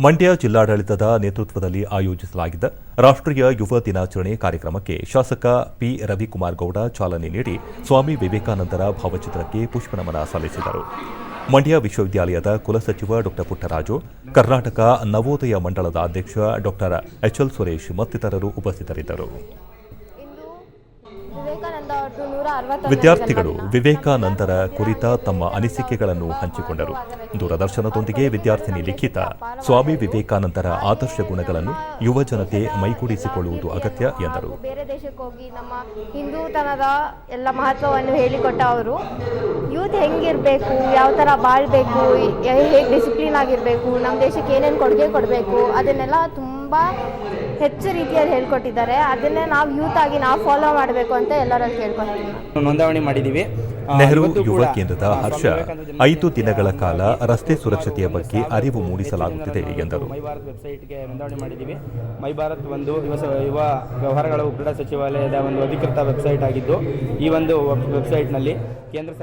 ಮಂಡ್ಯ ಜಿಲ್ಲಾಡಳಿತದ ನೇತೃತ್ವದಲ್ಲಿ ಆಯೋಜಿಸಲಾಗಿದ್ದ ರಾಷ್ಟ್ರೀಯ ಯುವ ದಿನಾಚರಣೆ ಕಾರ್ಯಕ್ರಮಕ್ಕೆ ಶಾಸಕ ಪಿ ರವಿಕುಮಾರ್ ಗೌಡ ಚಾಲನೆ ನೀಡಿ ಸ್ವಾಮಿ ವಿವೇಕಾನಂದರ ಭಾವಚಿತ್ರಕ್ಕೆ ಪುಷ್ಪನಮನ ಸಲ್ಲಿಸಿದರು. ಮಂಡ್ಯ ವಿಶ್ವವಿದ್ಯಾಲಯದ ಕುಲಸಚಿವ ಡಾ ಪುಟ್ಟರಾಜು, ಕರ್ನಾಟಕ ನವೋದಯ ಮಂಡಳದ ಅಧ್ಯಕ್ಷ ಡಾ ಎಚ್ಎಲ್ ಸುರೇಶ್ ಮತ್ತಿತರರು ಉಪಸ್ಥಿತರಿದ್ದರು. ವಿದ್ಯಾರ್ಥಿಗಳು ವಿವೇಕಾನಂದರ ಕುರಿತ ತಮ್ಮ ಅನಿಸಿಕೆಗಳನ್ನು ಹಂಚಿಕೊಂಡರು. ದೂರದರ್ಶನದೊಂದಿಗೆ ವಿದ್ಯಾರ್ಥಿನಿ ಲಿಖಿತ, ಸ್ವಾಮಿ ವಿವೇಕಾನಂದರ ಆದರ್ಶ ಗುಣಗಳನ್ನು ಯುವ ಜನತೆ ಮೈಗೂಡಿಸಿಕೊಳ್ಳುವುದು ಅಗತ್ಯ ಎಂದರು. ಬೇರೆ ದೇಶಕ್ಕೆ ಹೋಗಿ ನಮ್ಮ ಹಿಂದೂತನದ ಎಲ್ಲ ಮಹತ್ವವನ್ನು ಹೇಳಿಕೊಟ್ಟ ಅವರು ಯೂತ್ ಹೆಂಗಿರಬೇಕು, ಯಾವ ಥರ ಬಾಳ್ಬೇಕು, ಹೇಗೆ ಡಿಸಿಪ್ಲಿನ್ ಆಗಿರಬೇಕು, ನಮ್ಮ ದೇಶಕ್ಕೆ ಏನೇನು ಕೊಡುಗೆ ಕೊಡಬೇಕು, ಅದನ್ನೆಲ್ಲ ತುಂಬ ಹೆಚ್ಚು ರೀತಿಯಲ್ಲಿ ಹೇಳ್ಕೊಟ್ಟಿದ್ದಾರೆ. ಅದನ್ನೇ ನಾವು ಯೂತ್ ಆಗಿ ನಾವು ಫಾಲೋ ಮಾಡಬೇಕು ಅಂತ ಎಲ್ಲರಲ್ಲಿ ಕೇಳ್ಕೊಳ್ತೀವಿ. ನೋಂದಣಿ ಮಾಡಿದ್ದೀವಿ. ನೆಹರು ಯುವ ಕೇಂದ್ರದ ಹರ್ಷ 5 ದಿನಗಳ ಕಾಲ ರಸ್ತೆ ಸುರಕ್ಷತೆಯ ಬಗ್ಗೆ ಅರಿವು ಮೂಡಿಸಲಾಗುತ್ತಿದೆ ಎಂದರು. ಮೈ ಭಾರತ್ ವೆಬ್ಸೈಟ್ಗೆ ನೋಂದಣಿ ಮಾಡಿದ್ದೀವಿ. ಮೈ ಭಾರತ್ ಒಂದು ಯುವ ವ್ಯವಹಾರಗಳ ಕ್ರೀಡಾ ಸಚಿವಾಲಯದ ಒಂದು ಅಧಿಕೃತ ವೆಬ್ಸೈಟ್ ಆಗಿದ್ದು, ಈ ಒಂದು ವೆಬ್ಸೈಟ್ನಲ್ಲಿ ಕೇಂದ್ರ